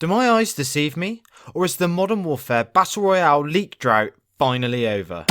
Do my eyes deceive me, or is the Modern Warfare Battle Royale leak drought finally over?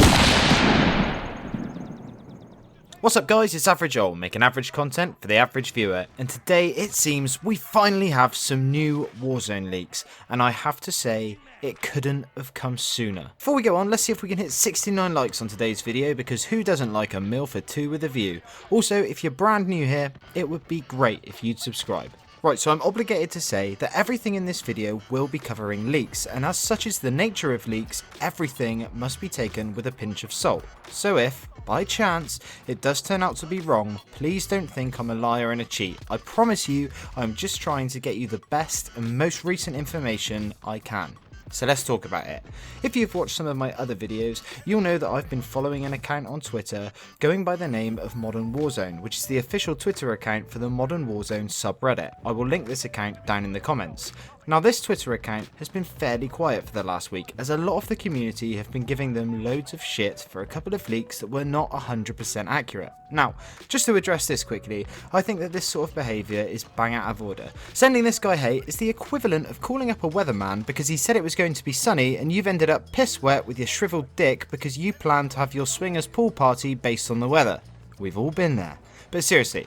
What's up guys, it's Average Ol, making average content for the average viewer, and today it seems we finally have some new Warzone leaks, and I have to say, it couldn't have come sooner. Before we go on, let's see if we can hit 69 likes on today's video, because who doesn't like a meal for two with a view? Also, if you're brand new here, it would be great if you'd subscribe. Right, so I'm obligated to say that everything in this video will be covering leaks, and as such is the nature of leaks, everything must be taken with a pinch of salt. So if, by chance, it does turn out to be wrong, please don't think I'm a liar and a cheat. I promise you, I'm just trying to get you the best and most recent information I can. So let's talk about it. If you've watched some of my other videos, you'll know that I've been following an account on Twitter going by the name of Modern Warzone, which is the official Twitter account for the Modern Warzone subreddit. I will link this account down in the comments. Now this Twitter account has been fairly quiet for the last week, as a lot of the community have been giving them loads of shit for a couple of leaks that were not 100% accurate. Now, just to address this quickly, I think that this sort of behaviour is bang out of order. Sending this guy hate is the equivalent of calling up a weatherman because he said it was going to be sunny and you've ended up piss wet with your shriveled dick because you planned to have your swingers pool party based on the weather. We've all been there. But seriously,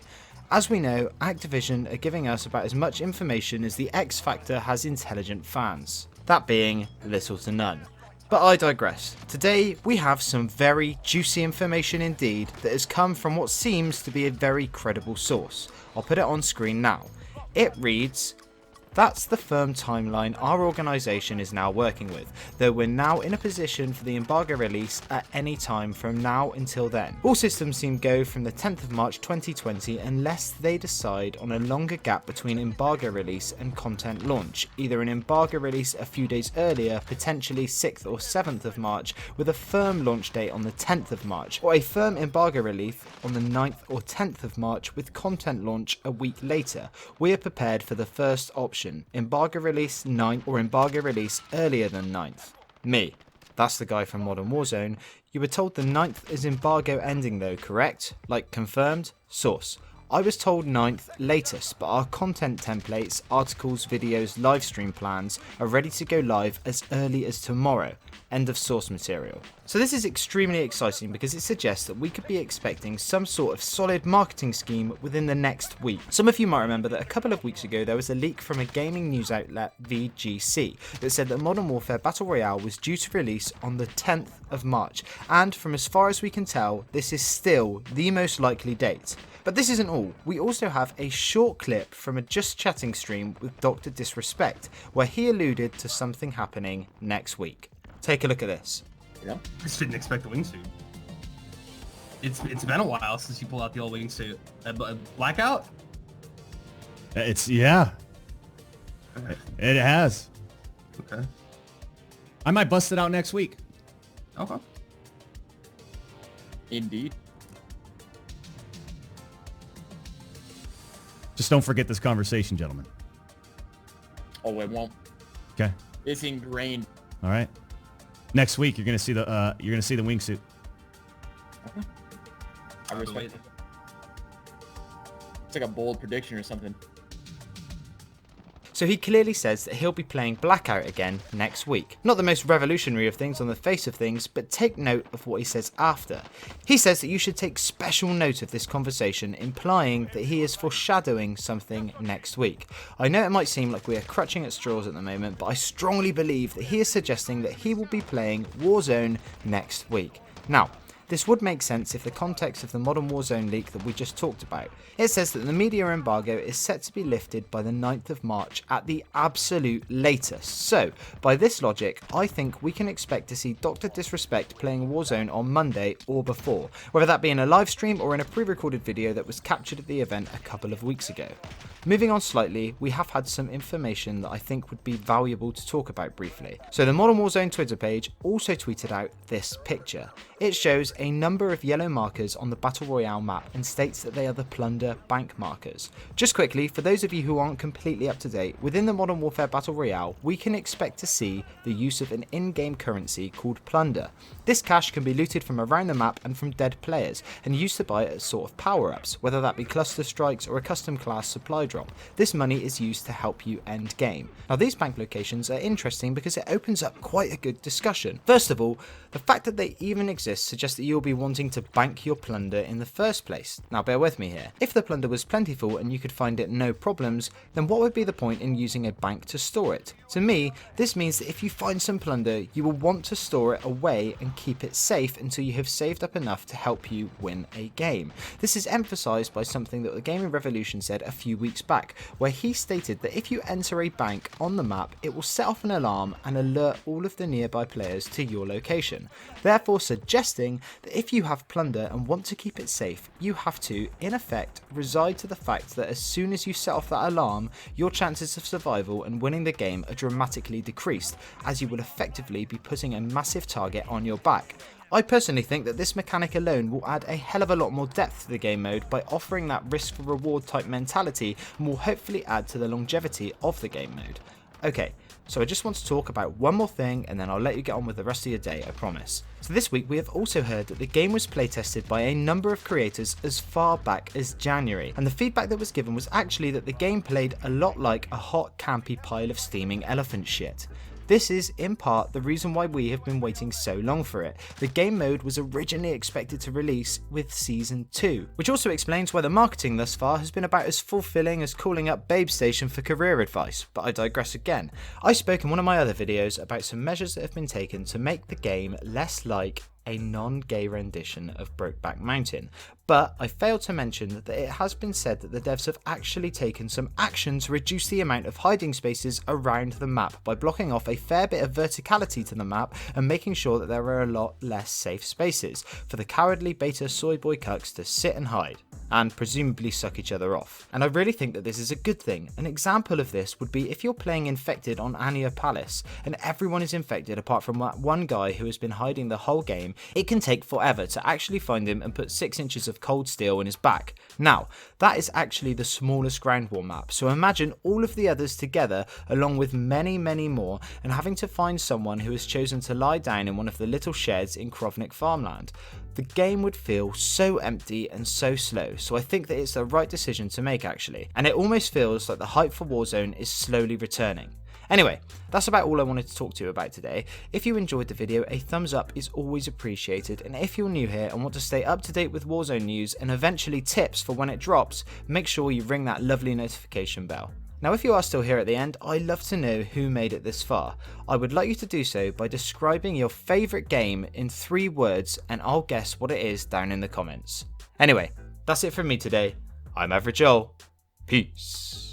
as we know, Activision are giving us about as much information as the X Factor has intelligent fans. That being little to none. But I digress. Today we have some very juicy information indeed that has come from what seems to be a very credible source. I'll put it on screen now. It reads, "That's the firm timeline our organisation is now working with, though we're now in a position for the embargo release at any time from now until then. All systems seem go from the 10th of March 2020 unless they decide on a longer gap between embargo release and content launch, either an embargo release a few days earlier, potentially 6th or 7th of March, with a firm launch date on the 10th of March, or a firm embargo release on the 9th or 10th of March with content launch a week later. We are prepared for the first option. Embargo release 9th or embargo release earlier than 9th. Me. That's the guy from Modern Warzone. You were told the 9th is embargo ending though, correct? Like confirmed? Source. I was told 9th latest, but our content templates, articles, videos, live stream plans are ready to go live as early as tomorrow. End of source material. So this is extremely exciting because it suggests that we could be expecting some sort of solid marketing scheme within the next week. Some of you might remember that a couple of weeks ago there was a leak from a gaming news outlet, VGC, that said that Modern Warfare Battle Royale was due to release on the 10th of March, and from as far as we can tell, this is still the most likely date. But this isn't all. We also have a short clip from a Just Chatting stream with Dr. Disrespect, where he alluded to something happening next week. Take a look at this. Yeah. I just didn't expect the wingsuit. It's been a while since you pulled out the old wingsuit. Blackout? Yeah. Okay. It has. Okay. I might bust it out next week. Okay. Indeed. Just don't forget this conversation, gentlemen. Oh, it won't. Okay. It's ingrained. All right. Next week you're gonna see the wingsuit. Okay. I respect it. It's like a bold prediction or something. So he clearly says that he'll be playing Blackout again next week. Not the most revolutionary of things on the face of things, but take note of what he says after. He says that you should take special note of this conversation, implying that he is foreshadowing something next week. I know it might seem like we are clutching at straws at the moment, but I strongly believe that he is suggesting that he will be playing Warzone next week. Now, this would make sense if the context of the Modern Warzone leak that we just talked about. It says that the media embargo is set to be lifted by the 9th of March at the absolute latest. So, by this logic, I think we can expect to see Dr. Disrespect playing Warzone on Monday or before, whether that be in a live stream or in a pre-recorded video that was captured at the event a couple of weeks ago. Moving on slightly, we have had some information that I think would be valuable to talk about briefly. So the Modern Warzone Twitter page also tweeted out this picture. It shows draws a number of yellow markers on the Battle Royale map and states that they are the Plunder bank markers. Just quickly, for those of you who aren't completely up to date, within the Modern Warfare Battle Royale, we can expect to see the use of an in-game currency called Plunder. This cash can be looted from around the map and from dead players, and used to buy as sort of power-ups, whether that be cluster strikes or a custom class supply drop. This money is used to help you end game. Now these bank locations are interesting because it opens up quite a good discussion. First of all, the fact that they even exist suggests that you'll be wanting to bank your plunder in the first place. Now bear with me here. If the plunder was plentiful and you could find it no problems, then what would be the point in using a bank to store it? To me, this means that if you find some plunder, you will want to store it away and keep it safe until you have saved up enough to help you win a game. This is emphasised by something that the Gaming Revolution said a few weeks back, where he stated that if you enter a bank on the map, it will set off an alarm and alert all of the nearby players to your location, therefore suggesting that if you have plunder and want to keep it safe, you have to, in effect, reside to the fact that as soon as you set off that alarm, your chances of survival and winning the game are dramatically decreased, as you will effectively be putting a massive target on your back. I personally think that this mechanic alone will add a hell of a lot more depth to the game mode by offering that risk for reward type mentality, and will hopefully add to the longevity of the game mode. Okay, so I just want to talk about one more thing and then I'll let you get on with the rest of your day, I promise. So this week we have also heard that the game was playtested by a number of creators as far back as January, and the feedback that was given was actually that the game played a lot like a hot campy pile of steaming elephant shit. This is, in part, the reason why we have been waiting so long for it. The game mode was originally expected to release with Season 2, which also explains why the marketing thus far has been about as fulfilling as calling up Babe Station for career advice, but I digress again. I spoke in one of my other videos about some measures that have been taken to make the game less like a non-gay rendition of Brokeback Mountain, but I failed to mention that it has been said that the devs have actually taken some action to reduce the amount of hiding spaces around the map by blocking off a fair bit of verticality to the map and making sure that there are a lot less safe spaces for the cowardly beta soy boy cucks to sit and hide, and presumably suck each other off. And I really think that this is a good thing. An example of this would be if you're playing Infected on Anya Palace and everyone is infected apart from that one guy who has been hiding the whole game, it can take forever to actually find him and put 6 inches of cold steel in his back. Now, that is actually the smallest ground war map, so imagine all of the others together along with many more, and having to find someone who has chosen to lie down in one of the little sheds in Krovnik farmland. The game would feel so empty and so slow, so I think that it's the right decision to make actually, and it almost feels like the hype for Warzone is slowly returning. Anyway, that's about all I wanted to talk to you about today. If you enjoyed the video, a thumbs up is always appreciated, and if you're new here and want to stay up to date with Warzone news and eventually tips for when it drops, make sure you ring that lovely notification bell. Now if you are still here at the end, I'd love to know who made it this far. I would like you to do so by describing your favourite game in 3 words, and I'll guess what it is down in the comments. Anyway, that's it from me today. I'm Average Joel. Peace.